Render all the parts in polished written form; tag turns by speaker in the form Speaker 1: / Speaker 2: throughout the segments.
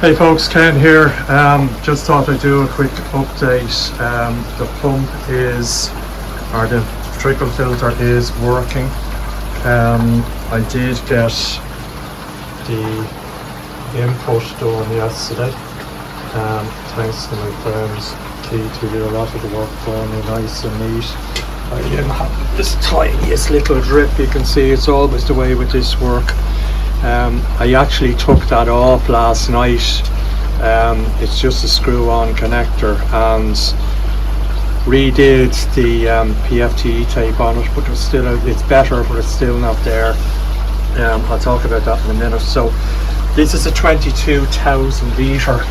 Speaker 1: Hey folks, Ken here. Just thought I'd do a quick update. The pump is, or the trickle filter is working. I did get the input done yesterday. Thanks to my friends Keith, who did a lot of the work for me, nice and neat. I even have this tiniest little drip. You can see it's always the way with this work. I actually took that off last night. It's just a screw-on connector, and redid the PFTE tape on it, but it's better, but it's still not there. I'll talk about that in a minute. So this is a 22,000 litre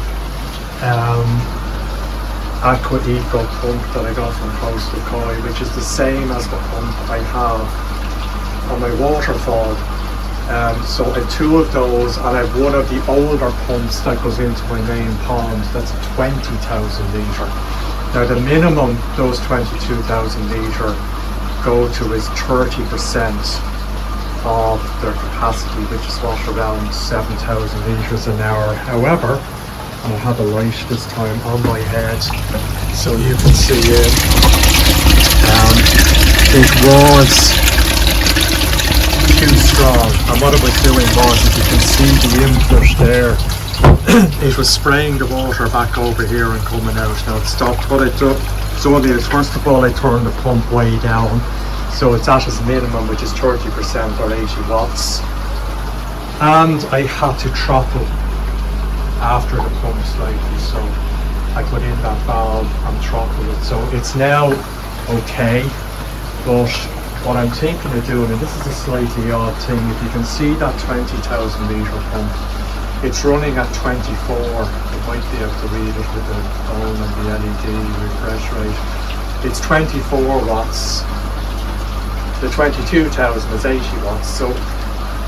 Speaker 1: Aqua Eco pump that I got from Coastal Koi, which is the same as the pump I have on my waterfall. So I have two of those, and I have one of the older pumps that goes into my main pond. That's a 20,000 litre. Now the minimum those 22,000 litre go to is 30% of their capacity, which is what, around 7,000 litres an hour. However, and I have a light this time on my head so you can see it. It was too strong, and what it was doing was, if you can see the input there, it was spraying the water back over here and coming out. Now it stopped. What I done is, first of all, I turned the pump way down, so it's at its minimum, which is 30% or 80 watts, and I had to throttle after the pump slightly, so I put in that valve and throttled it. So it's now okay, but what I'm thinking of doing, and this is a slightly odd thing, if you can see that 20,000 litre pump, it's running at 24. You might be able to read it with the phone and the LED refresh rate. It's 24 watts. The 22,000 is 80 watts. So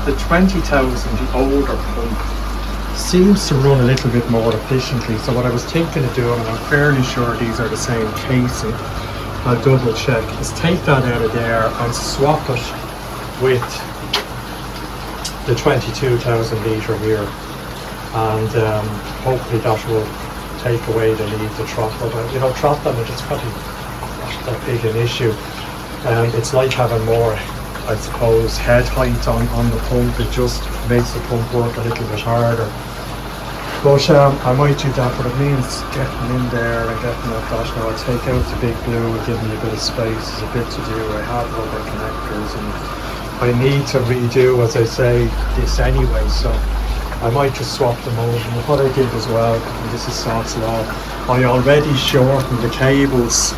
Speaker 1: the 20,000, the older pump, seems to run a little bit more efficiently. So what I was thinking of doing, and I'm fairly sure these are the same casing, I'll double check, is take that out of there and swap it with the 22,000 litre here, and hopefully that will take away the need to throttle. You know, throttling it, it's probably not that big an issue. It's like having more, I suppose, head height on the pump. It just makes the pump work a little bit harder. But I might do that, but it means getting in there and getting at that. Now I'll take out the big blue and give me a bit of space. There's a bit to do. I have rubber connectors, and I need to redo, as I say, this anyway, so I might just swap them over. And what I did as well, and this is Sod's Law, I already shortened the cables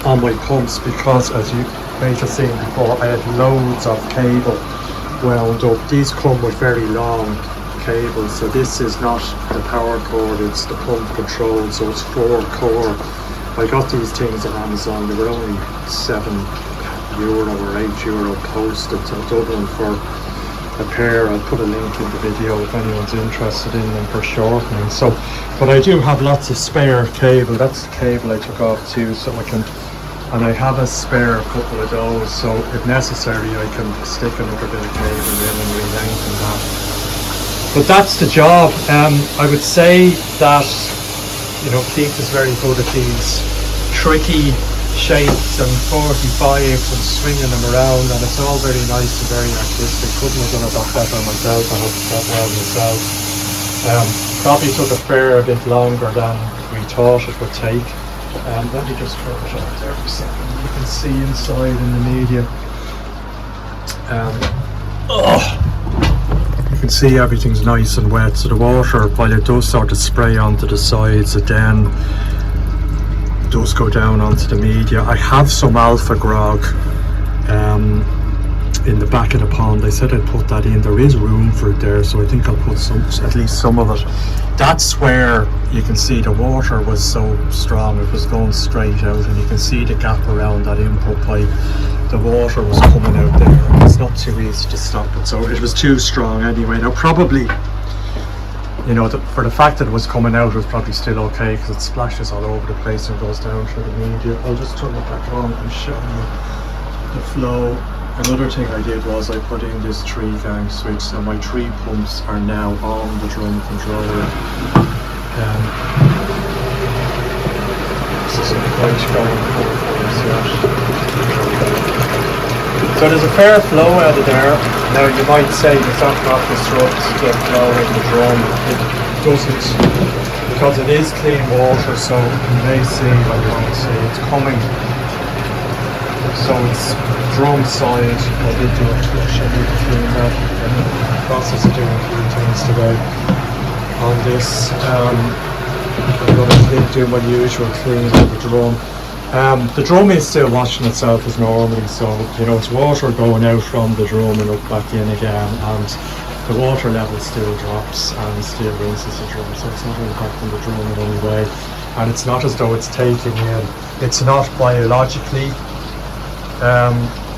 Speaker 1: on my pumps, because, as you may have seen before, I had loads of cable wound up. These come with very long cables, so this is not the power cord, it's the pump control, so it's 4 core. I got these things on Amazon. They were only €7 or €8 posted to Dublin for a pair. I'll put a link in the video if anyone's interested in them for shortening. So, but I do have lots of spare cable. That's the cable I took off too, so I can, and I have a spare couple of those, so if necessary I can stick another bit of cable in and re-lengthen that. But that's the job. I would say that, you know, Keith is very good at these tricky shapes and 45s and swinging them around, and it's all very nice and very artistic. Couldn't have done it that better myself. I hope that well myself. Probably took a fair bit longer than we thought it would take. Let me just throw it out there for a second. You can see inside in the media. You can see everything's nice and wet, so the water, while it does sort of spray onto the sides, it then does go down onto the media. I have some alpha grog in the back of the pond. I said I'd put that in. There is room for it there, so I think I'll put some, at least some of it. That's where you can see the water was so strong, it was going straight out, and you can see the gap around that input pipe. The water was coming out there, and it's not too easy to stop it, so it was too strong anyway. Now probably, you know, for the fact that it was coming out, it was probably still okay, because it splashes all over the place and goes down through the media. I'll just turn it back on and show you the flow. Another thing I did was I put in this 3-gang switch, so my 3 pumps are now on the drum controller. This is a quite going so there's a fair flow out of there. Now you might say, does that not disrupt the flow in the drum? It doesn't, because it is clean water, so you may see, what you want to see, it's coming. So it's drum side. I did do a flush, I need to clean that. I'm in the process of doing a few things today on this. I'm going to do my usual clean of the drum. The drum is still washing itself as normally, so you know it's water going out from the drum and up back in again, and the water level still drops and still rinses the drum, so it's not impacting the drum in any way. And it's not as though it's taking in, it's not biologically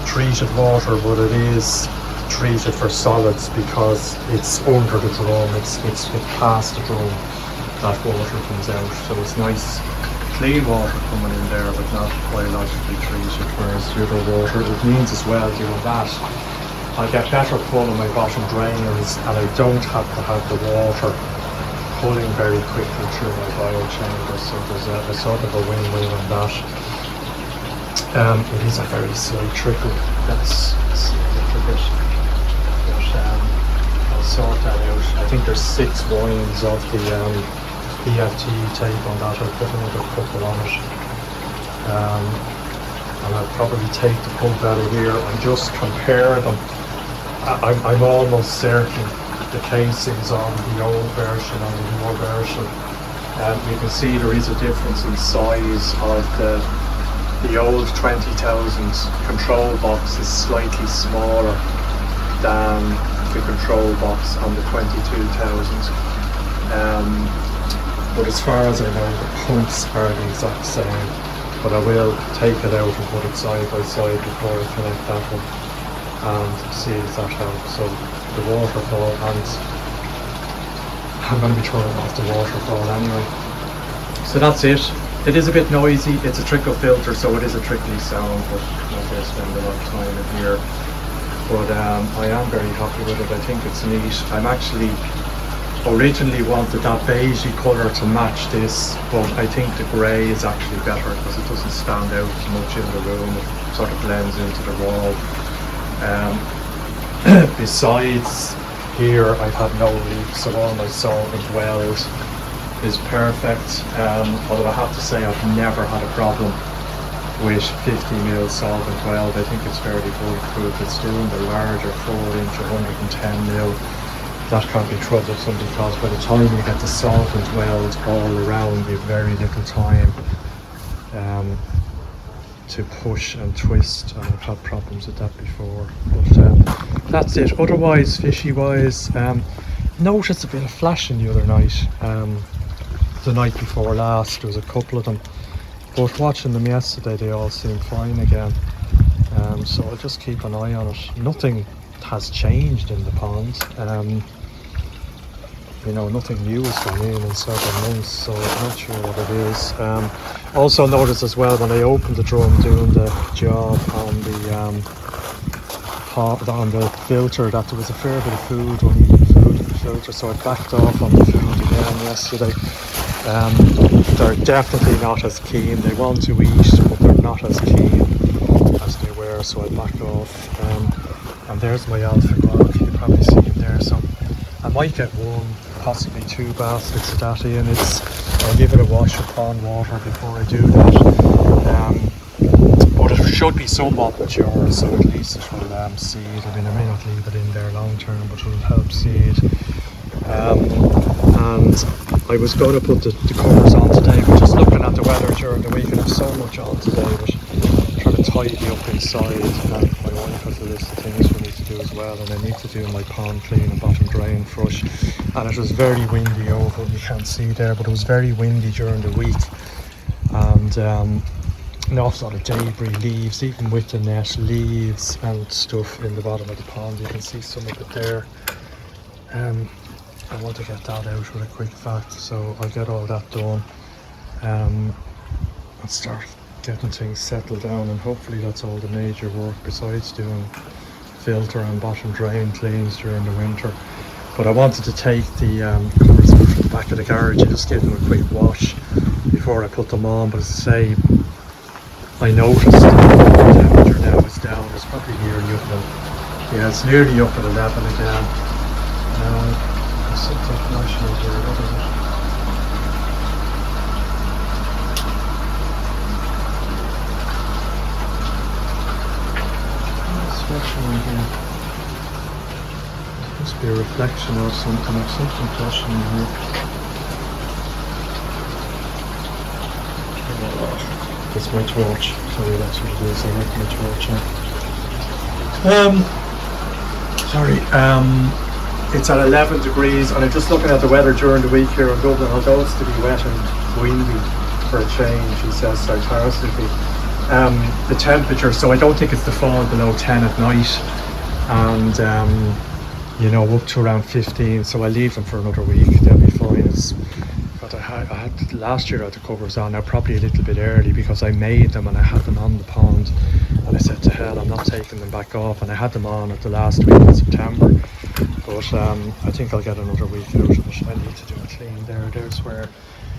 Speaker 1: treated water, but it is treated for solids because it's under the drum, it's past the drum that water comes out, so it's nice clean water coming in there but not biologically treated, whereas the other water, it means as well doing that I get better pull on my bottom drainers and I don't have to have the water pulling very quickly through my biochamber, so there's a sort of a win-win on that. It is a very slight trickle, that's a little bit, but I'll sort that out. I think there's 6 winds of the PFT tape on that. I'll put another couple on it, and I'll probably take the pump out of here and just compare them. I'm almost certain the casings on the old version and the newer version, you can see there is a difference in size of the old 20,000 control box is slightly smaller than the control box on the 22,000. But as far as I know, the pumps are the exact same. But I will take it out and put it side by side before I connect that one and see if that helps. So the waterfall, and I'm going to be turning off the waterfall anyway. So that's it. It is a bit noisy. It's a trickle filter, so it is a trickly sound, but I'm not going to spend a lot of time in here. But I am very happy with it. I think it's neat. I'm actually originally wanted that beigey colour to match this, but I think the grey is actually better because it doesn't stand out much in the room. It sort of blends into the wall. Besides here, I've had no leaks, so all my solvent weld is perfect. Although I have to say I've never had a problem with 50mm solvent weld. I think it's fairly bulletproof. It's doing the larger 4-inch 110mm. That can't be troublesome because by the time you get the solvent weld all around, you have very little time to push and twist, and I've had problems with that before. But that's it. Otherwise, fishy wise, noticed a bit of flashing the other night. The night before last, there was a couple of them, but watching them yesterday, they all seemed fine again. So I'll just keep an eye on it. Nothing has changed in the pond. You know, nothing new has gone in several months, so I'm not sure what it is. Also noticed as well when I opened the drum doing the job on the filter that there was a fair bit of food, uneaten food in the filter, so I backed off on the food again yesterday. They're definitely not as keen. They want to eat, but they're not as keen as they were, so I backed off. And there's my alpha grog, you can probably see it there. So I might get 1, possibly 2 baskets of that in. I'll give it a wash with pond water before I do that. But it should be somewhat mature, so at least it will seed. I mean, I may not leave it in there long term, but it will help seed. And I was going to put the covers on today, but just looking at the weather during the week, and there's so much on today, but trying to tidy up inside, and my wife has a list of things for me to do as well, and I need to do my pond clean and bottom drain flush. And it was very windy over, you can't see there, but it was very windy during the week, and an awful lot of debris, leaves, even with the net, leaves and stuff in the bottom of the pond. You can see some of it there. I want to get that out with a quick vac, so I'll get all that done and start getting things settled down, and hopefully that's all the major work besides doing filter and bottom drain cleans during the winter. But I wanted to take the covers out from the back of the garage and just give them a quick wash before I put them on. But as I say, I noticed the temperature now is down. It's probably nearly up at, yeah, it's nearly up at 11 again. There's something flashing over here. What is it? What's flashing in here? Must be a reflection or something. There's something flashing in here. It's my torch. Sorry, that's what it is. I like my torch on. Sorry. It's at 11 degrees, and I'm just looking at the weather during the week here in Dublin. Although it's to be wet and windy for a change, he says sarcastically. The temperature, so I don't think it's to fall below 10 at night, and you know, up to around 15. So I leave them for another week. They'll be fine. But I had last year I had the covers on now, probably a little bit early, because I made them and I had them on the pond, and I said to hell, I'm not taking them back off, and I had them on at the last week in September. But I think I'll get another week out of it. I need to do a clean there. There's where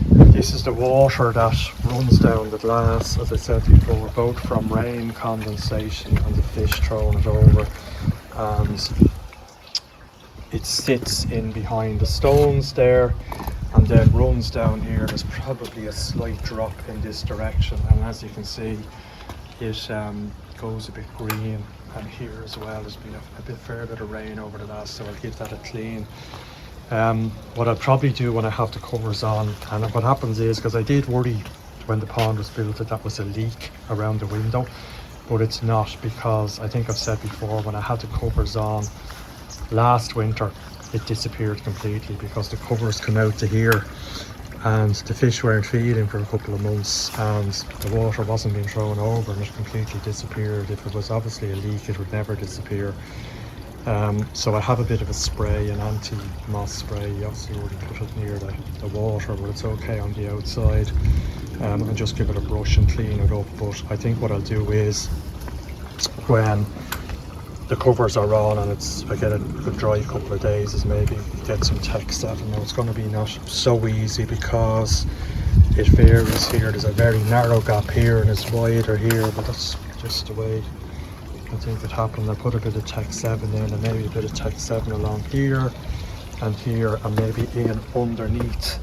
Speaker 1: this is the water that runs down the glass, as I said before, both from rain, condensation, and the fish throwing it over. And it sits in behind the stones there, and then runs down here. There's probably a slight drop in this direction, and as you can see, it goes a bit green. And here as well, there's been a fair bit of rain over the last, so I'll give that a clean. What I'll probably do when I have the covers on, and what happens is, because I did worry when the pond was built that was a leak around the window, but it's not, because I think I've said before, when I had the covers on last winter, it disappeared completely, because the covers come out to here, and the fish weren't feeding for a couple of months, and the water wasn't being thrown over, and it completely disappeared. If it was obviously a leak, it would never disappear. So I have a bit of a spray, an anti-moss spray. You obviously wouldn't put it near the water, but it's okay on the outside. And just give it a brush and clean it up. But I think what I'll do is, when the covers are on and I get a good dry couple of days, is maybe get some Tech 7. Now it's going to be not so easy because it varies here. There's a very narrow gap here and it's wider here, but that's just the way I think it happened. I put a bit of Tech 7 in, and maybe a bit of Tech 7 along here, and maybe in underneath,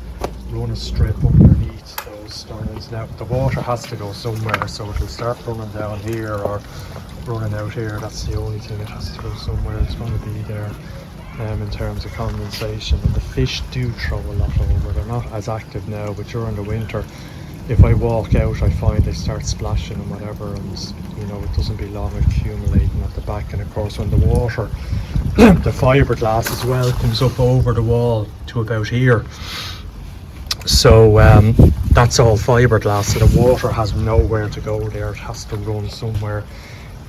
Speaker 1: run a strip underneath those stones. Now the water has to go somewhere, so it will start running down here or running out here. That's the only thing, it has to go somewhere. It's going to be there in terms of condensation, and the fish do throw a lot over. They're not as active now, but during the winter, if I walk out, I find they start splashing and whatever, and you know, it doesn't be long accumulating at the back. And of course, when the water the fiberglass as well comes up over the wall to about here, so that's all fiberglass, so the water has nowhere to go there. It has to run somewhere.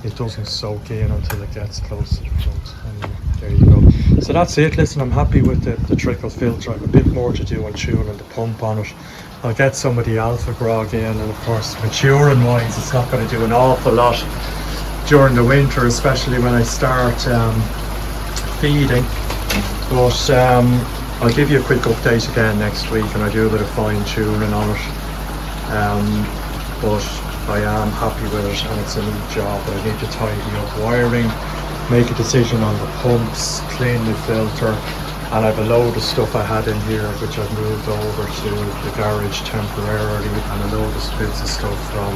Speaker 1: It doesn't soak in until it gets close to the front. Anyway, there you go. So that's it. Listen, I'm happy with the Trickle filter. I have a bit more to do on tuning the pump on it. I'll get some of the alpha grog in, and of course, maturing wise, it's not going to do an awful lot during the winter, especially when I start feeding. But I'll give you a quick update again next week, and I do a bit of fine tuning on it. But I am happy with it, and it's a neat job. But I need to tidy up wiring, make a decision on the pumps, clean the filter, and I've a load of stuff I had in here which I've moved over to the garage temporarily, and a load of bits of stuff from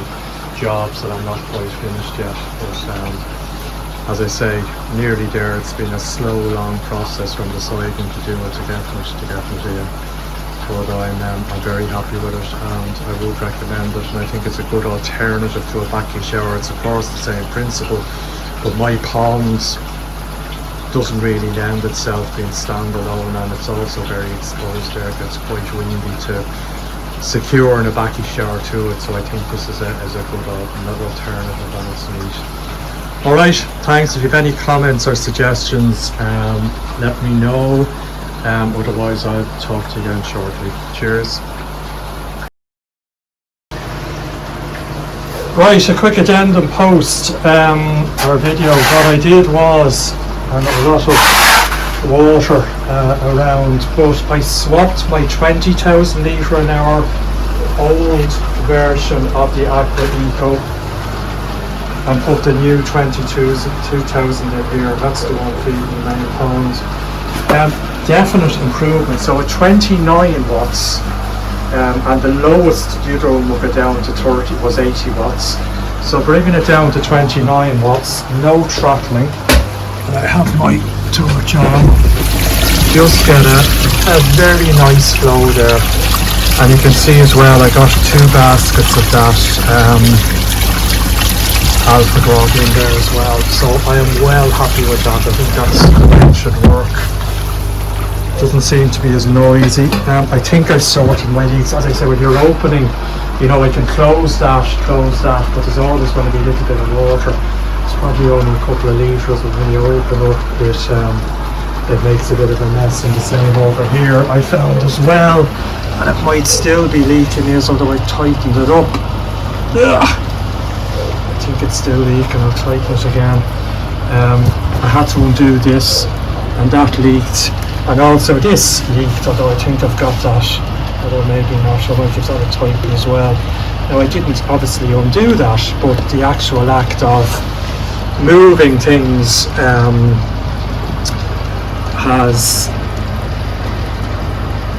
Speaker 1: jobs that I'm not quite finished yet. But as I say, nearly there. It's been a slow, long process from deciding to do it to get it in. But I'm very happy with it, and I would recommend it, and I think it's a good alternative to a vacuum shower. It's of course the same principle, but my pond doesn't really lend itself being standalone, and it's also very exposed there. It gets quite windy to secure in a vacuum shower to it, so I think this is a good alternative, and it's neat. Alright, thanks. If you have any comments or suggestions, let me know. Otherwise, I'll talk to you again shortly. Cheers. Right, a quick addendum post our video. What I did was, and a lot of water around, but I swapped my 20,000 litre an hour old version of the Aqua Eco and put the new 22,000 in here. That's the one feeding the main pond. Definite improvement. So at 29 watts, and the lowest Udrone will go down to 30 was 80 watts. So bringing it down to 29 watts, no throttling. And I have my torch on. Just get a very nice flow there. And you can see as well, I got 2 baskets of that alpha grog in there as well. So I am well happy with that. I think that's the way it should work. Doesn't seem to be as noisy. I think I've sorted my leaks. As I say, when you're opening, you know, I can close that, but there's always going to be a little bit of water. It's probably only a couple of litres, but when you open up it makes a bit of a mess. And the same over here I found as well, and it might still be leaking is, although I tightened it up. Ugh. I think it's still leaking. I'll tighten it again. I had to undo this, and that leaked. And also this leaked, although I think I've got that, although maybe not, I might give that a tighten as well. Now I didn't obviously undo that, but the actual act of moving things has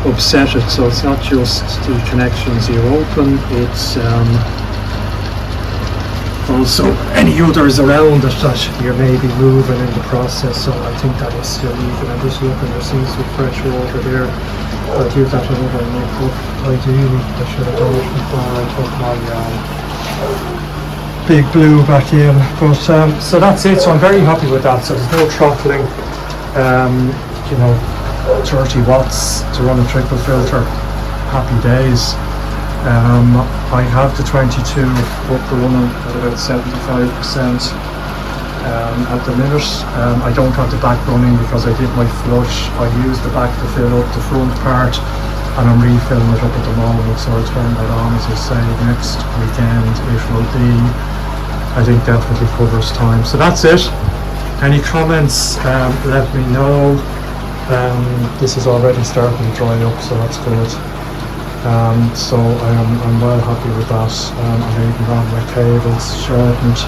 Speaker 1: upset it. So it's not just the connections you open, it's also any others around it that you may be moving in the process. So I think that is still leaking. I'm just looking, there seems to be fresh water there. I'll give that another look up. Ideally I should have done it before I took my big blue back in, but so that's it. So I'm very happy with that. So there's no throttling. You know, 30 watts to run a trickle filter, happy days. I have the 22 up running at about 75% at the minute. I don't have the back running because I did my flush. I used the back to fill up the front part, and I'm refilling it up at the moment, so I'll turn that on, as I say, next weekend. It will be, I think, definitely covers time. So that's it. Any comments, let me know. This is already starting to dry up, so that's good. So I'm well happy with that. I even ran my cables shortened.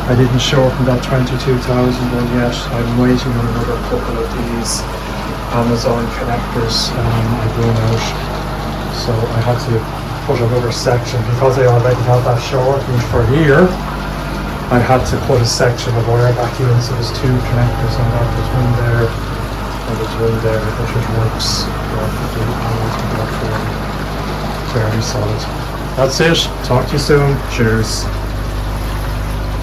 Speaker 1: I didn't shorten that 22,000 one yet. I'm waiting on another couple of these Amazon connectors. I've run out, so I had to put another section because I already have that shortened for here. I had to put a section of wire back in, so there's 2 connectors on that. There's one there and there's one there, but it works perfectly. Very solid. That's it. Talk to you soon. Cheers.